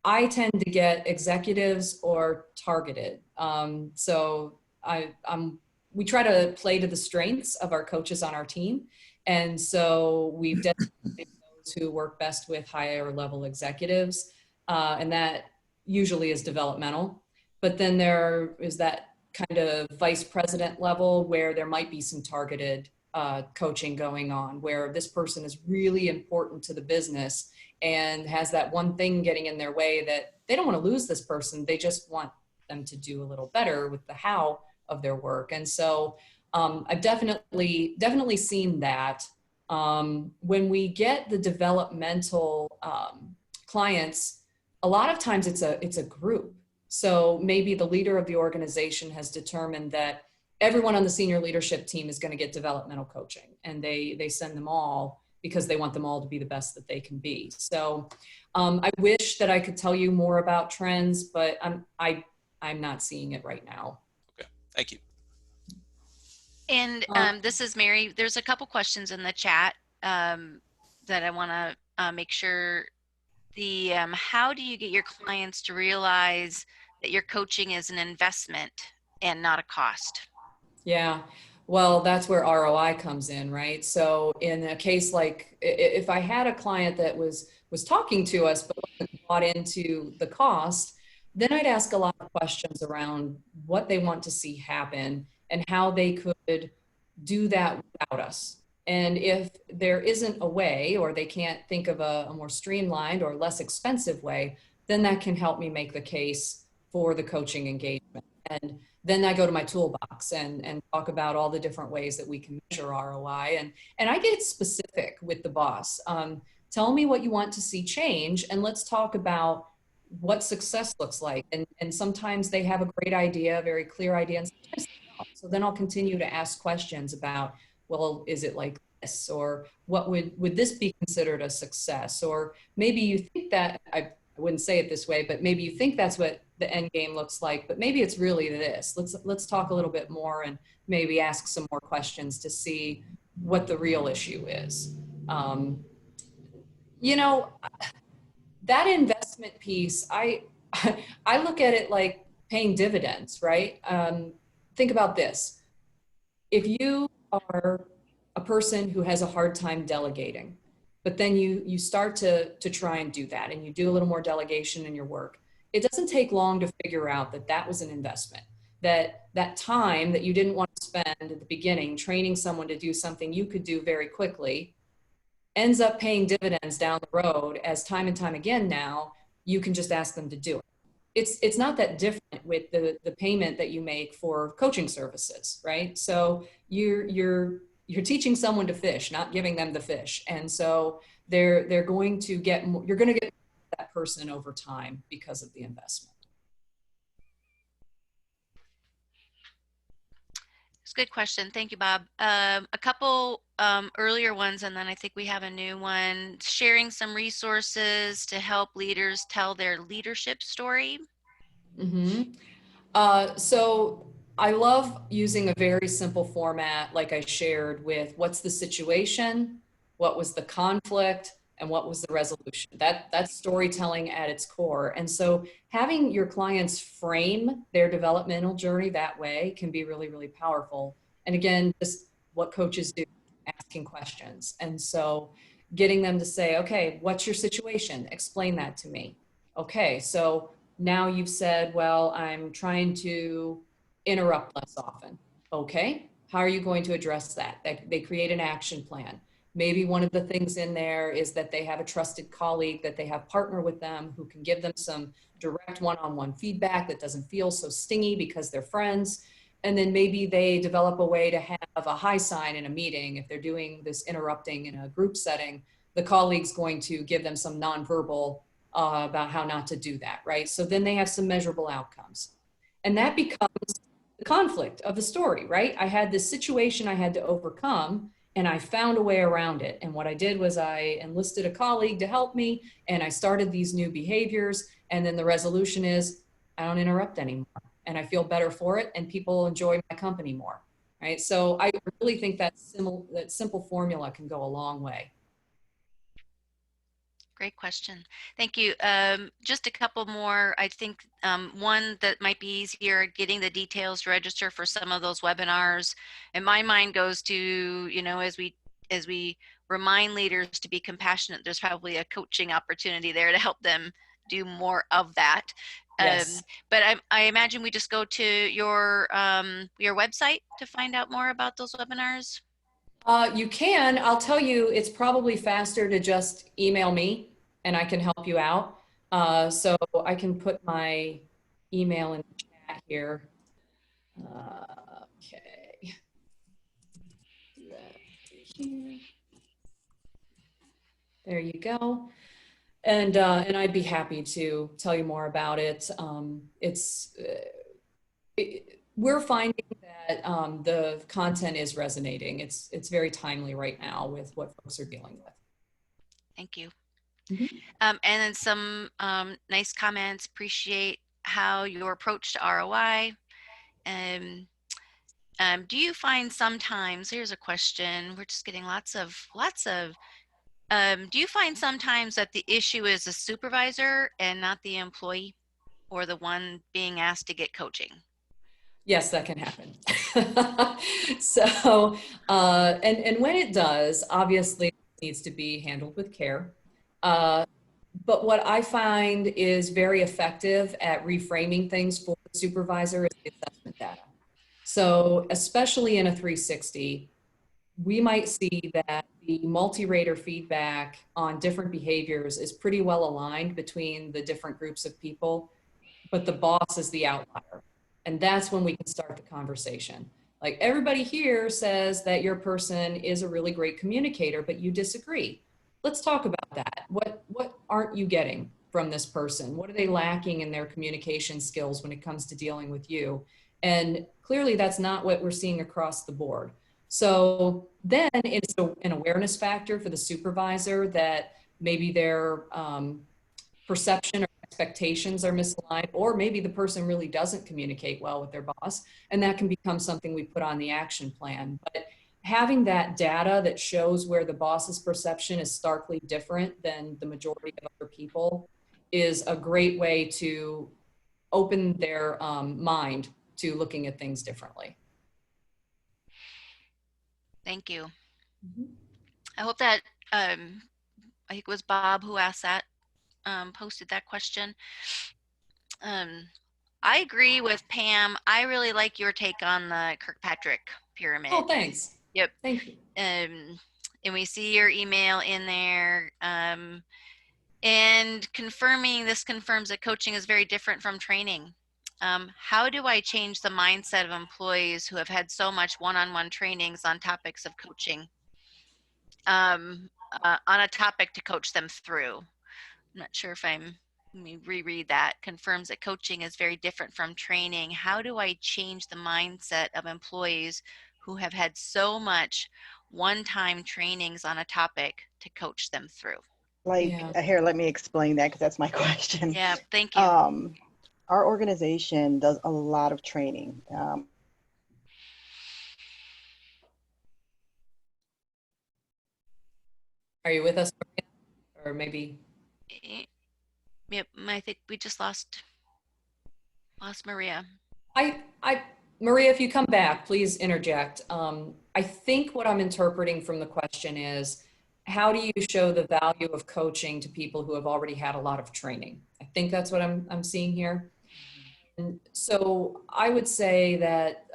I tend to get executives or targeted. So we try to play to the strengths of our coaches on our team. And so we've designated those who work best with higher level executives. And that usually is developmental. But then there is that kind of vice president level where there might be some targeted coaching going on, where this person is really important to the business and has that one thing getting in their way that they don't want to lose this person. They just want them to do a little better with the how of their work. And so I've definitely seen that. When we get the developmental clients, a lot of times it's a group. So maybe the leader of the organization has determined that everyone on the senior leadership team is going to get developmental coaching, and they send them all because they want them all to be the best that they can be. So I wish that I could tell you more about trends, but I'm not seeing it right now. Okay, thank you. And this is Mary. There's a couple questions in the chat that I want to make sure. How do you get your clients to realize that your coaching is an investment and not a cost? Yeah. Well, that's where ROI comes in, right? So in a case like, if I had a client that was talking to us but wasn't bought into the cost, then I'd ask a lot of questions around what they want to see happen and how they could do that without us. And if there isn't a way, or they can't think of a more streamlined or less expensive way, then that can help me make the case for the coaching engagement. And then I go to my toolbox and talk about all the different ways that we can measure ROI. And I get specific with the boss. Tell me what you want to see change, and let's talk about what success looks like. And sometimes they have a great idea, a very clear idea, and sometimes they don't. So then I'll continue to ask questions about, well, is it like this? Or what would this be considered a success? Or maybe you think that, I wouldn't say it this way, but maybe you think that's what the end game looks like, but maybe it's really this. Let's talk a little bit more and maybe ask some more questions to see what the real issue is. You know, that investment piece, I look at it like paying dividends, right? Think about this. If you are a person who has a hard time delegating, but then you start to try and do that, and you do a little more delegation in your work, it doesn't take long to figure out that that was an investment, that time that you didn't want to spend at the beginning training someone to do something you could do very quickly ends up paying dividends down the road, as time and time again now you can just ask them to do it. It's not that different with the payment that you make for coaching services, right? So you're teaching someone to fish, not giving them the fish. And so they're going to get more, you're going to get that person over time because of the investment. It's a good question. Thank you, Bob. A couple earlier ones, and then I think we have a new one. Sharing some resources to help leaders tell their leadership story. Mm-hmm. So I love using a very simple format, like I shared, with what's the situation, what was the conflict, and what was the resolution. That's storytelling at its core. And so having your clients frame their developmental journey that way can be really, really powerful. And again, just what coaches do, asking questions. And so getting them to say, okay, what's your situation? Explain that to me. Okay, so now you've said, well, I'm trying to interrupt less often. Okay, how are you going to address that? They create an action plan. Maybe one of the things in there is that they have a trusted colleague that they have partner with them who can give them some direct one-on-one feedback that doesn't feel so stingy because they're friends. And then maybe they develop a way to have a high sign in a meeting. If they're doing this interrupting in a group setting, the colleague's going to give them some nonverbal about how not to do that, right? So then they have some measurable outcomes. And that becomes the conflict of the story, right? I had this situation I had to overcome, and I found a way around it. And what I did was I enlisted a colleague to help me, and I started these new behaviors. And then the resolution is I don't interrupt anymore, and I feel better for it, and people enjoy my company more, right? So I really think that simple formula can go a long way. Great question. Thank you. Just a couple more. I think one that might be easier, getting the details to register for some of those webinars. And my mind goes to, you know, as we remind leaders to be compassionate, there's probably a coaching opportunity there to help them do more of that. Yes. But I imagine we just go to your website to find out more about those webinars. You can. I'll tell you, it's probably faster to just email me and I can help you out. So I can put my email in the chat here. Okay. Do that here. There you go. And I'd be happy to tell you more about it. We're finding that the content is resonating. It's very timely right now with what folks are dealing with. Thank you. Mm-hmm. And then some nice comments. Appreciate how your approach to ROI. Do you find sometimes, here's a question, we're just getting lots of, do you find sometimes that the issue is the supervisor and not the employee or the one being asked to get coaching? Yes, that can happen. So, and when it does, obviously it needs to be handled with care. But what I find is very effective at reframing things for the supervisor is the assessment data. So especially in a 360, we might see that the multi-rater feedback on different behaviors is pretty well aligned between the different groups of people, but the boss is the outlier. And that's when we can start the conversation. Like, everybody here says that your person is a really great communicator, but you disagree. Let's talk about that. What aren't you getting from this person? What are they lacking in their communication skills when it comes to dealing with you? And clearly that's not what we're seeing across the board. So then it's an awareness factor for the supervisor that maybe their perception or expectations are misaligned, or maybe the person really doesn't communicate well with their boss, and that can become something we put on the action plan. But having that data that shows where the boss's perception is starkly different than the majority of other people is a great way to open their mind to looking at things differently. Thank you. Mm-hmm. I hope that, I think it was Bob who asked that, posted that question. I agree with Pam. I really like your take on the Kirkpatrick pyramid. Oh, thanks. Yep. Thank you. And we see your email in there. And confirming, this confirms that coaching is very different from training. How do I change the mindset of employees who have had so much one-on-one trainings on topics of coaching, on a topic to coach them through? I'm not sure if let me reread that. Confirms that coaching is very different from training. How do I change the mindset of employees who have had so much one-time trainings on a topic to coach them through? Here, let me explain that because that's my question. Yeah, thank you. Our organization does a lot of training. Are you with us, or maybe? Yep, I think we just lost Maria. Maria, if you come back, please interject. I think what I'm interpreting from the question is, how do you show the value of coaching to people who have already had a lot of training? I think that's what I'm seeing here. And so I would say that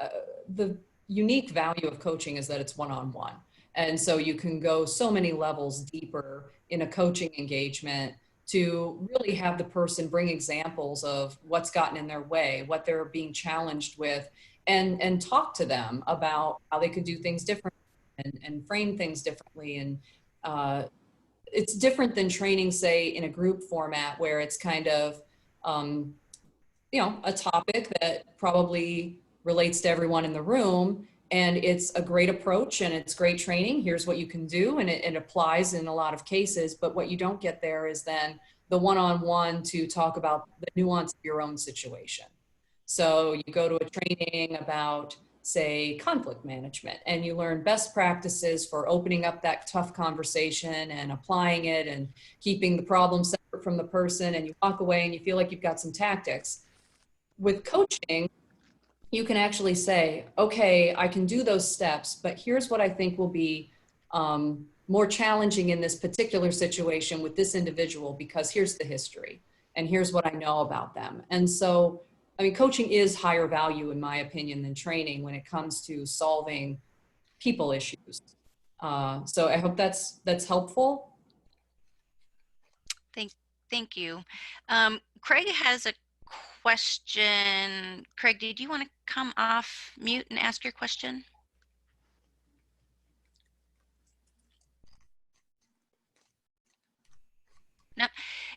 the unique value of coaching is that it's one-on-one. And so you can go so many levels deeper in a coaching engagement to really have the person bring examples of what's gotten in their way, what they're being challenged with, and talk to them about how they could do things differently and frame things differently. And it's different than training, say, in a group format where it's kind of, a topic that probably relates to everyone in the room. And it's a great approach and it's great training. Here's what you can do. And it applies in a lot of cases. But what you don't get there is then the one-on-one to talk about the nuance of your own situation. So you go to a training about, say, conflict management, and you learn best practices for opening up that tough conversation and applying it and keeping the problem separate from the person. And you walk away and you feel like you've got some tactics. With coaching, you can actually say, okay, I can do those steps, but here's what I think will be more challenging in this particular situation with this individual, because here's the history and here's what I know about them. And so, I mean, coaching is higher value, in my opinion, than training when it comes to solving people issues. So I hope that's helpful. Thank you. Craig has a question. Craig, did you want to come off mute and ask your question? No.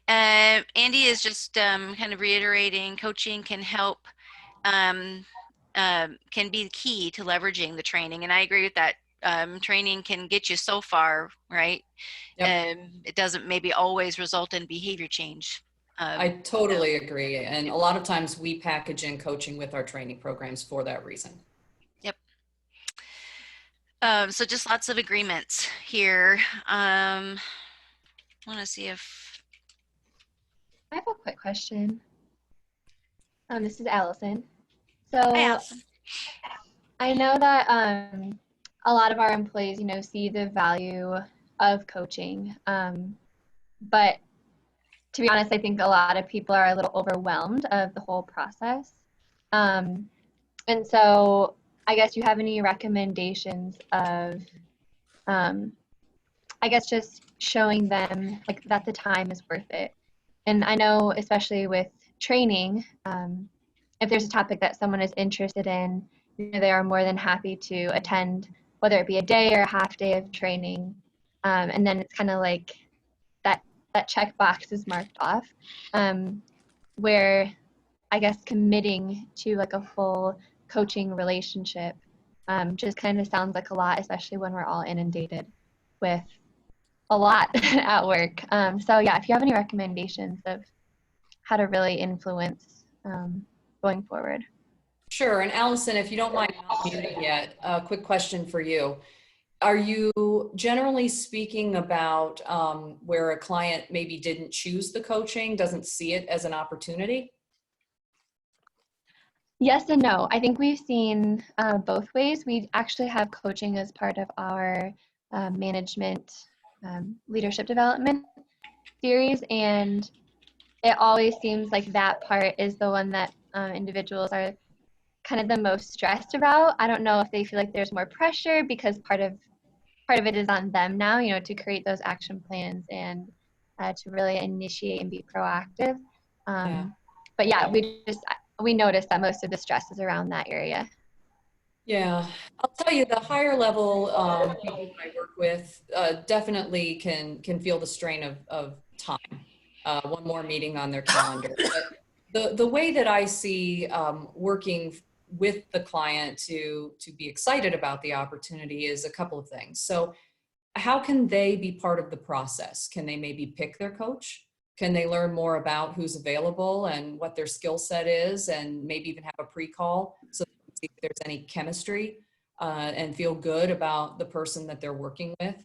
Andy is just kind of reiterating, coaching can help, can be the key to leveraging the training. And I agree with that. Training can get you so far, right? Yep. It doesn't maybe always result in behavior change. I totally agree. And a lot of times we package in coaching with our training programs for that reason. Yep. So just lots of agreements here. I want to see if... I have a quick question. This is Allison. So Hi, Allison. I know that a lot of our employees, see the value of coaching. But to be honest, I think a lot of people are a little overwhelmed of the whole process. And so I guess, do you have any recommendations of, I guess, just showing them like that the time is worth it? And I know, especially with training, if there's a topic that someone is interested in, they are more than happy to attend, whether it be a day or a half day of training. And then it's kind of like that checkbox is marked off, where I guess committing to like a full coaching relationship just kind of sounds like a lot, especially when we're all inundated with a lot at work. So yeah, if you have any recommendations of how to really influence going forward. Sure. And Allison, if you don't mind not muting yet, a quick question for you. Are you generally speaking about where a client maybe didn't choose the coaching, doesn't see it as an opportunity? Yes and no. I think we've seen both ways. We actually have coaching as part of our management leadership development series, and it always seems like that part is the one that individuals are kind of the most stressed about. I don't know if they feel like there's more pressure because part of it is on them now, you know, to create those action plans and to really initiate and be proactive. Yeah. But yeah, we noticed that most of the stress is around that area. Yeah, I'll tell you, the higher level people that I work with definitely can feel the strain of time, one more meeting on their calendar. But the way that I see working with the client to be excited about the opportunity is a couple of things. So how can they be part of the process? Can they maybe pick their coach? Can they learn more about who's available and what their skill set is, and maybe even have a pre-call so they can see if there's any chemistry and feel good about the person that they're working with?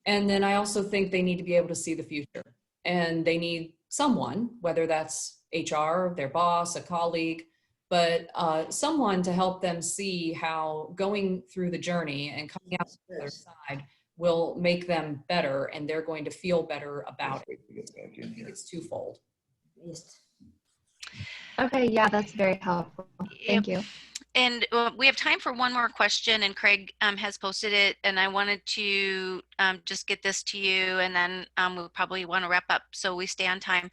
And then I also think they need to be able to see the future, and they need someone, whether that's HR, their boss, a colleague, but someone to help them see how going through the journey and coming out the other side will make them better, and they're going to feel better about it. I think it's twofold. Okay, yeah, that's very helpful. Thank you. And we have time for one more question, and Craig has posted it, and I wanted to just get this to you, and then we'll probably want to wrap up so we stay on time.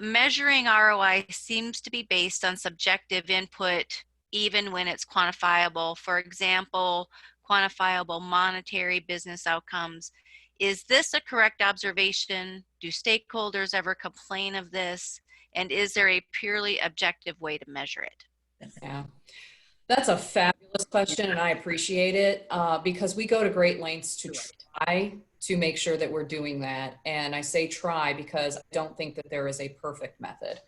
Measuring ROI seems to be based on subjective input, even when it's quantifiable. For example, quantifiable monetary business outcomes. Is this a correct observation? Do stakeholders ever complain of this? And is there a purely objective way to measure it? Yeah. That's a fabulous question, and I appreciate it because we go to great lengths to try to make sure that we're doing that. And I say try because I don't think that there is a perfect method.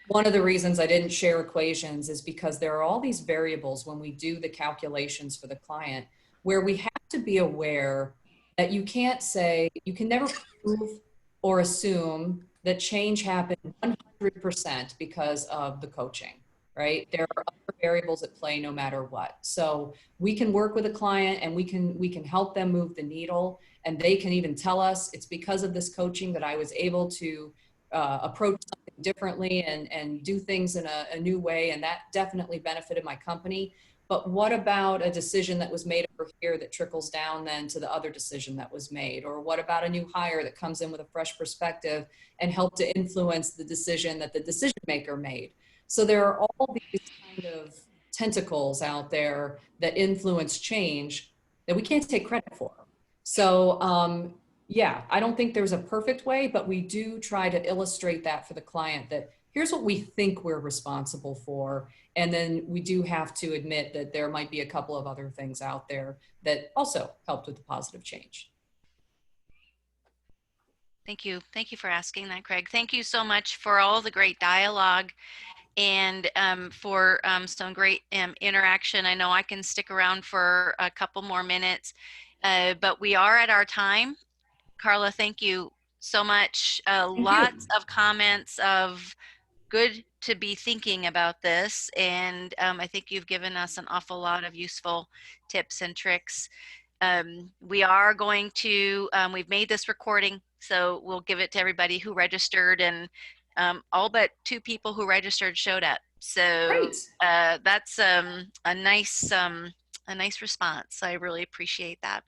One of the reasons I didn't share equations is because there are all these variables when we do the calculations for the client where we have to be aware that you can't say, you can never prove or assume that change happened 100% because of the coaching. Right? There are other variables at play no matter what. So we can work with a client and we can help them move the needle, and they can even tell us it's because of this coaching that I was able to approach something differently and do things in a new way, and that definitely benefited my company. But what about a decision that was made over here that trickles down then to the other decision that was made? Or what about a new hire that comes in with a fresh perspective and help to influence the decision that the decision maker made? So there are all these kind of tentacles out there that influence change that we can't take credit for. So yeah, I don't think there's a perfect way, but we do try to illustrate that for the client, that here's what we think we're responsible for. And then we do have to admit that there might be a couple of other things out there that also helped with the positive change. Thank you. Thank you for asking that, Craig. Thank you so much for all the great dialogue and for some great interaction. I know I can stick around for a couple more minutes, but we are at our time. Carla, thank you so much. Lots of comments of good to be thinking about this, and I think you've given us an awful lot of useful tips and tricks. We are going to, we've made this recording, so we'll give it to everybody who registered, and all but 2 people who registered showed up. So that's a nice response. I really appreciate that.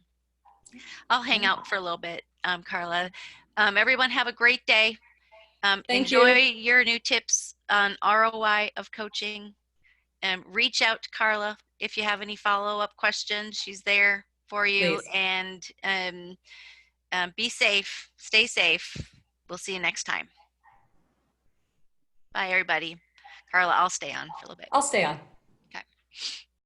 I'll hang out for a little bit, Carla. Everyone have a great day. Enjoy your new tips on ROI of coaching. Reach out to Carla if you have any follow-up questions. She's there for you. Please. And be safe. Stay safe. We'll see you next time. Bye, everybody. Carla, I'll stay on for a little bit. I'll stay on. Okay.